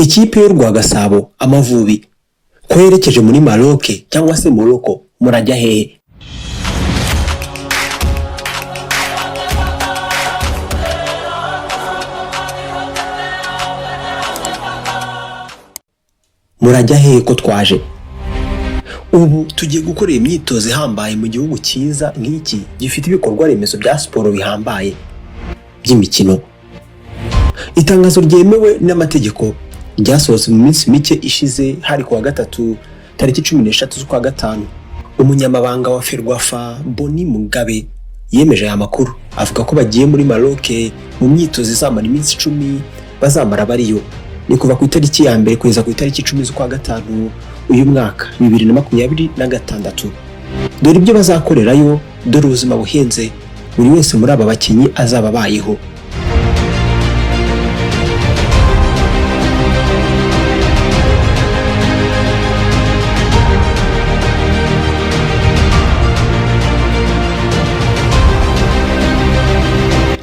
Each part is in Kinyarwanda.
Ikipe y'u Rwagasabo Amavubi ko yerekeje muri Maroc cyangwa se Morocco, murajya hehe? Murajya hehe ko twaje? Ubu tugiye gukorera imyitozo ihambaye mu gihugu cyiza nk'iki gifite ibikorwa remezo bya siporo bihambaye by'imikino. Itangazo ryemewe n'amategeko ryasohotse mu minsi mike ishize, hari kuwa gatatu tariki 13 z'ukwa gatanu. Umunyamabanga wa Ferwafa Boni Mugabe yemeje aya makuru, avuga ko bagiye muri Maroc mu myitozo izamara iminsi 10 bazamara bariyo. Ni kuva ku itariki ya mbere kugeza ku itariki 10 z'ukwa gatanu uyu mwaka 2026. Dore ibyo bazakorerayo, dore ubuzima buhenze buri wese muri aba bakinyi azaba abayeho.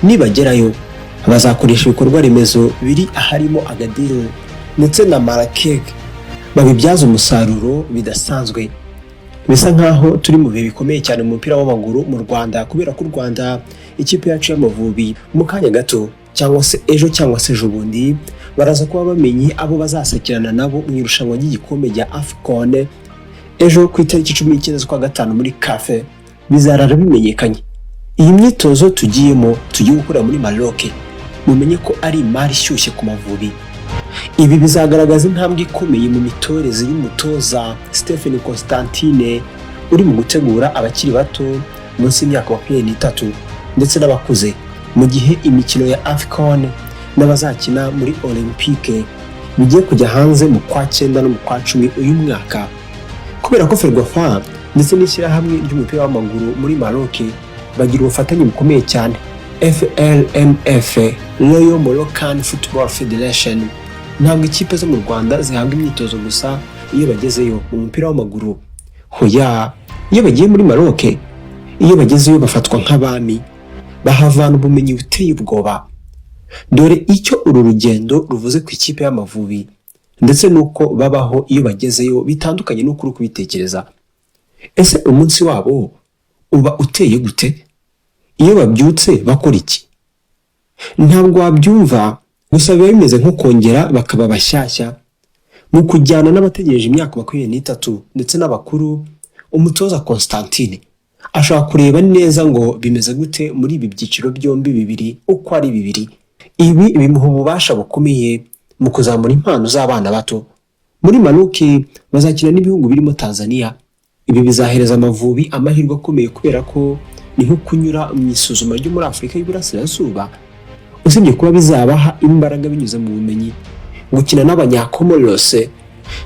Nibagerayo bazakoresha ibikorwa remezo biri aharimo Agadir ndetse na Marrakech, babibyaza umusaruro bidasanzwe. Bisa nkaho turi mu bihe bikomeye cyane mu mupira w'amaguru mu Rwanda, kubera ko u Rwanda ikipe yacu y'Amavubi mu kanya gato cyangwa se ejo cyangwa se ejobundi baraza kuba bamenye abo bazasakirana nabo mu irushanwa ry'igikombe rya AFCON ejo ku itariki 19 z'ukwa gatanu muri Cafe. Bizarara bimenyekanye. Iyi myitozo tugiyemo tugiye gukora muri Maroc, mumenye ko ari imari ishyushye ku Mavubi. Ibi bizagaragaza intambwe ikomeye mu mitoreze y'umutoza Stephen Constantine uri mu gutegura abakiri bato munsi y'imyaka 23 ndetse n'abakuze, mu gihe imikino ya AFCON n'abazakina muri Olympique bigiye kujya hanze mu kwa 9 no mu kwa 10 uyu mwaka. Kubera ko Ferwafa ndetse n'ishyirahamwe ry'umupira w'amaguru muri Maroc bagira ubufatanye bukomeye cyane. FLMF, Royal Moroccan Football Federation, ntabwo ikipe zo mu Rwanda zihabwa imyitozo gusa iyo bagezeyo mu mupira w'amaguru. Hoya, iyo bagiye muri Maroc, iyo bagezeyo bafatwa nk'abami, bahavana ubumenyi buteye ubwoba. Dore icyo uru rugendo ruvuze ku ikipe y'Amavubi ndetse nuko babaho iyo bagezeyo bitandukanye n'uko uri kubitekereza. Ese umunsi wabo uba uteye gute? Iyo babyutse bakora iki? Ntabwo wabyumva, gusa biba bimeze nko kongera bakaba bashyashya mu kujyana n'abategereje imyaka 23 ndetse n'abakuru. Umutoza Constantine ashaka kureba neza ngo bimeze gute muri ibi byiciro byombi bibiri uko ari bibiri. Ibi bimuha ububasha bukomeye mu kuzamura impano z'abana bato. Muri Maroc bazakina n'ibihugu birimo Tanzania. Ibi bizahereza Amavubi amahirwe akomeye, kubera ko ni nko kunyura mu isuzuma ryo muri Afurika y'Iburasirazuba. Usibye kuba bizabaha imbaraga binyuze mu bumenyi, gukina n'Abanyacomoros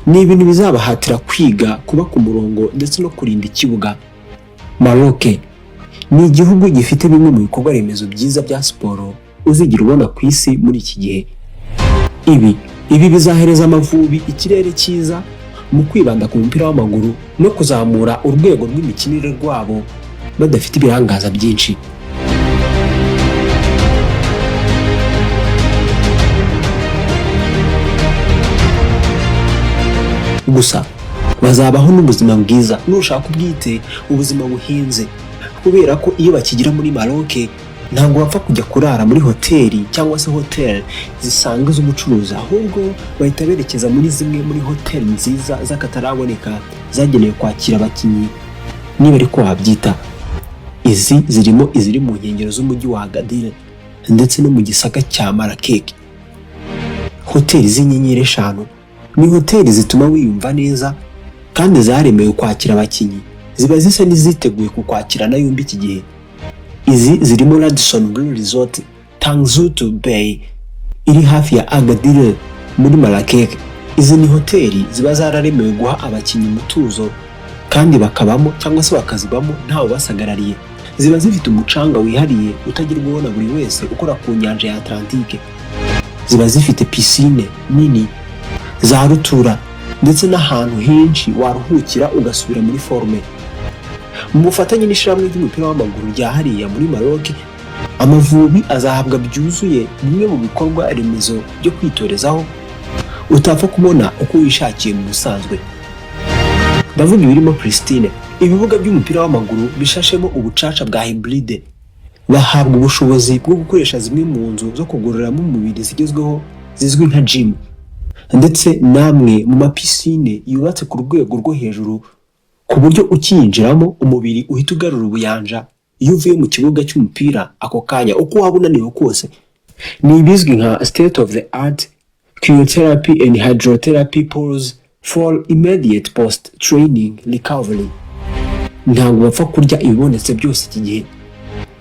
ni ibintu bizabahatira kwiga kuba ku murongo ndetse no kurinda ikibuga. Maroc ni igihugu gifite bimwe mu bikorwa remezo byiza bya siporo uzigira ubona ku isi muri iki gihe. Ibi bizahereza Amavubi ikirere cyiza mu kwibanda ku mupira w'amaguru no kuzamura urwego rw'imikinire rwabo badafite ibirangaza byinshi. Gusa bazabaho n'ubuzima bwiza, nushaka ubwite ubuzima buhenze, kubera ko iyo bakigira muri Maroc ntabwo bapfa kujya kurara muri hoteli cyangwa se hotel zisanzwe z'ubucuruzi, ahubwo bahita berekeza muri zimwe muri hoteli nziza z'akataraboneka zagenewe kwakira abakinyi, niba ariko wabyita. Izi zirimo iziri mu nkengero z'umujyi wa Agadir ndetse no mu gisaka cya Marrakech. Hoteli z'inyenyeri 5 ni hoteli zituma wiyumva neza kandi zaremewe kwakira abakinyi, ziba zisa n'iziteguye kukwakira na yombi iki gihe. Izi zirimo Radisson Blu Resort Tangzoutou Bay iri hafi ya Agadir muri Marrakech. Izi ni hoteli ziba zararemewe guha abakinyi umutuzo kandi bakabamo cyangwa se bakazibamo ntawe basagarariye. Ziba zifite umucanga wihariye utagerwaho na buri wese ukora ku nyanja ya Atlantique. Ziba zifite piscine nini, za rutura ndetse n'ahantu henshi waruhukira ugasubira muri forme. Mu bufatanye n'ishyirahamwe ry'umupira w'amaguru rya hariya muri Maroc, Amavubi azahabwa byuzuye bimwe mu bikorwa remezo byo kwitorezaho utapfa kubona uko wishakiye mu busanzwe. Ndavuga ibirimo Pristine, ibibuga by'umupira w'amaguru bishashemo ubucaca bwa hybride. Bahabwa ubushobozi bwo gukoresha zimwe mu nzu zo kugororamo umubiri zigezweho zizwi nka gym, ndetse namwe mu mapisine yubatse ku rwego rwo hejuru ku buryo ukiyinjiramo umubiri uhita ugarura ubuyanja iyo uvuye mu kibuga cy'umupira ako kanya uko waba unaniwe kose. Ni ibizwi nka state of the art cryotherapy and hydrotherapy pools for immediate post training recovery. Ntabwo bapfa kurya ibibonetse byose iki gihe.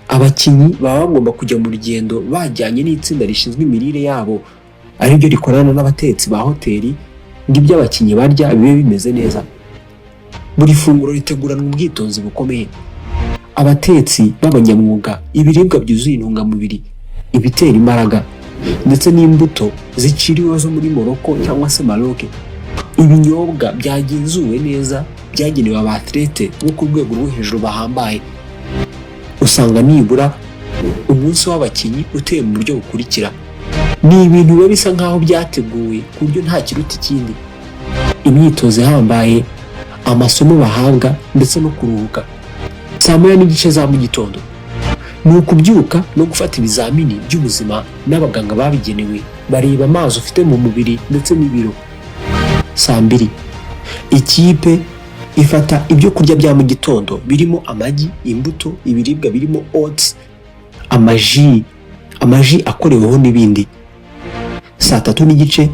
Abakinnyi baba bagomba kujya mu rugendo bajyanye n'itsinda rishinzwe imirire yabo, ari byo rikorana n'abatetsi ba hoteli ngo ibyo abakinnyi barya bibe bimeze neza. Buri funguro riteguranwa ubwitonzi bukomeye. Abatetsi b'abanyamwuga ibiribwa byuzuye intungamubiri, ibitera imbaraga, ndetse n'imbuto ziciriwe zo muri Morocco cyangwa se Maroc. Ibinyobwa byagenzuwe neza byagenewe abatlete bo ku rwego rwo hejuru bahambaye. Usanga nibura umunsi w'abakinnyi uteye mu buryo bukurikira. Ni ibintu biba bisa nkaho byateguwe ku buryo nta kiruta ikindi. Imyitozo ihambaye, amasomo bahabwa, ndetse no kuruhuka. Saa moya n'igice za mu gitondo ni ukubyuka no gufata ibizamini by'ubuzima n'abaganga babigenewe bareba amazi ufite mu mubiri ndetse n'ibiro. Saa mbiri ikipe ifata ibyo kurya bya mu gitondo birimo amagi, imbuto, ibiribwa birimo oats, amaji akoreweho n'ibindi. Saa tatu n'igice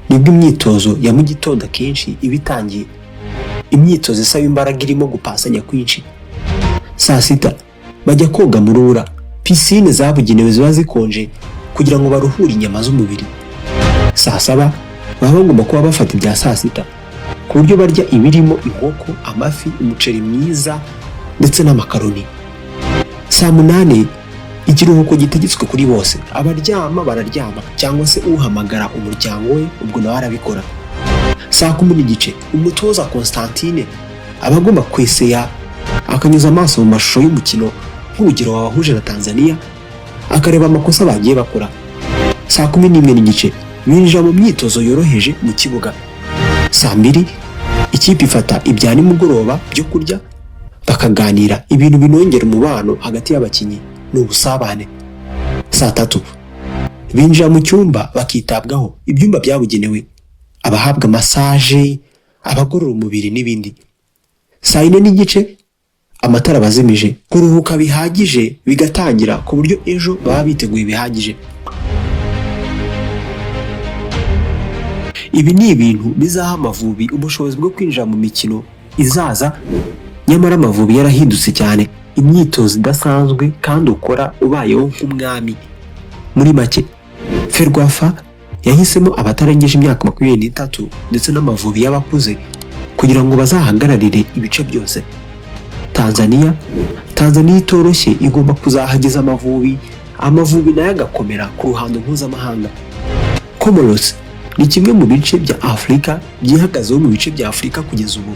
nibwo imyitozo ya mu gitondo akenshi iba itangiye. Imyitozo isaba imbaraga irimo gupasanya kwinshi. Saa sita bajya koga mu rubura, pisine zabugenewe ziba zikonje kugira ngo baruhure inyama z'umubiri. Saa saba baba bagomba kuba bafata ibya saa sita ku buryo barya ibirimo inkoko, amafi, umuceri mwiza ndetse n'amakaroni. Saa munani ikiruhuko gitegetswe kuri bose. Abaryama bararyama cyangwa se uhamagara umuryango we ubwo nawe arabikora. Saa kumi n'igice umutoza Constantine aba agomba kweseya akanyuza amaso mu mashusho y'umukino nk'urugero wabahuje na Tanzania, akareba amakosa bagiye bakora. Saa kumi n'imwe n'igice binjira mu myitozo yoroheje mu kibuga. Saa mbiri ikipe ifata ibya nimugoroba byo kurya, bakaganira ibintu binongera umubano hagati y'abakinnyi n'ubusabane. Saa tatu binjira mu cyumba bakitabwaho, ibyumba byabugenewe, abahabwa massage, abagorora umubiri n'ibindi. Saa yine n'igice amatara bazimije, kuruhuka bihagije bigatangira ku buryo ejo baba biteguye bihagije. Ibi ni ibintu bizaha Amavubi ubushobozi bwo kwinjira mu mikino izaza, nyamara Amavubi yarahindutse cyane. Imyitozo idasanzwe kandi ukora ubayeho nk'umwami. Muri make Ferwafa yahisemo abatarengeje imyaka 23 ndetse n'Amavubi y'abakuze kugira ngo bazahagararire ibice byose. Tanzania itoroshye igomba kuzahageza Amavubi nayo agakomera ku ruhando mpuzamahanga. Comoros ni kimwe mu bice bya Afurika byihagazeho mu bice bya Afurika kugeza ubu.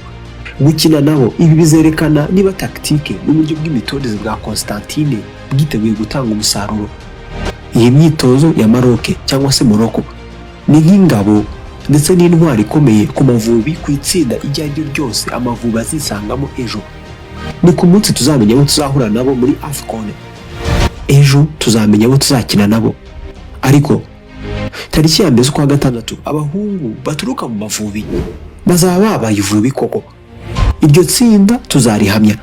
Gukina nabo ibi bizerekana niba tactique n'uburyo bw'imitoreze bwa Constantine bwiteguye gutanga umusaruro. Iyi myitozo ya Maroc cyangwa se Morocco ni nk'ingabo ndetse n'intwari ikomeye ku Mavubi ku itsinda iryo ari ryo ryose Amavubi azisangamo ejo. Ni ku munsi tuzamenya abo tuzahura nabo muri AFCON. Ejo tuzamenya abo tuzakina nabo. Ariko tariki ya mbere z'ukwa gatandatu abahungu baturuka mu Mavubi bazaba babaye Ivubi koko. Iryo tsinda tuzarihamya.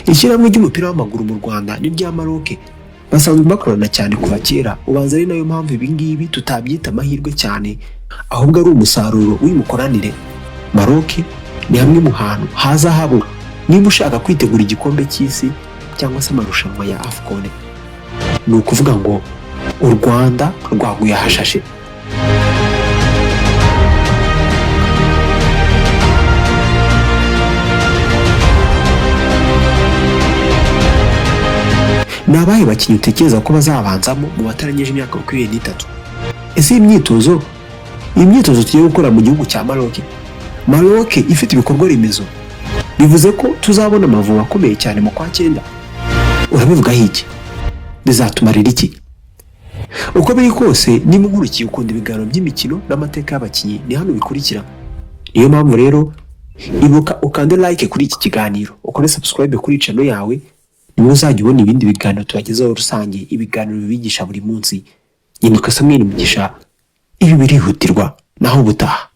Ishyirahamwe ry'umupira w'amaguru mu Rwanda n'irya Maroc basanzwe bakorana cyane kuva kera. Ubanza ari nayo mpamvu ibi ngibi tutabyita amahirwe cyane, ahubwo ari umusaruro w'umukoranire. Maroc ni hamwe mu hantu haza habo niba ushaka kwitegura igikombe cy'isi cyangwa se amarushanwa ya AFCON. Ni ukuvuga ngo u Rwanda rwaguye ahashashe. Ni abahe bakinnyi utekereza ko bazabanzamo mu batarengeje imyaka 23? Ese iyi myitozo tugiye gukora mu gihugu cya Maroc ifite ibikorwa remezo, bivuze ko tuzabona Amavubi akomeye cyane mu kwa 9. Urabivugaho iki? Bizatumarira iki? uko biri kose niba unkurikiye ukunda ibiganiro by'imikino n'amateka y'abakinnyi ni hano bikurikira. Niyo mpamvu rero ibuka ukande like kuri iki kiganiro, ukore subscribe kuri channel yawe, niba uzajya ubona ibindi biganiro tubagezaho rusange, ibiganiro bibigisha buri munsi. Yitwa Samuel Mugisha, ibi birihutirwa naho ubutaha.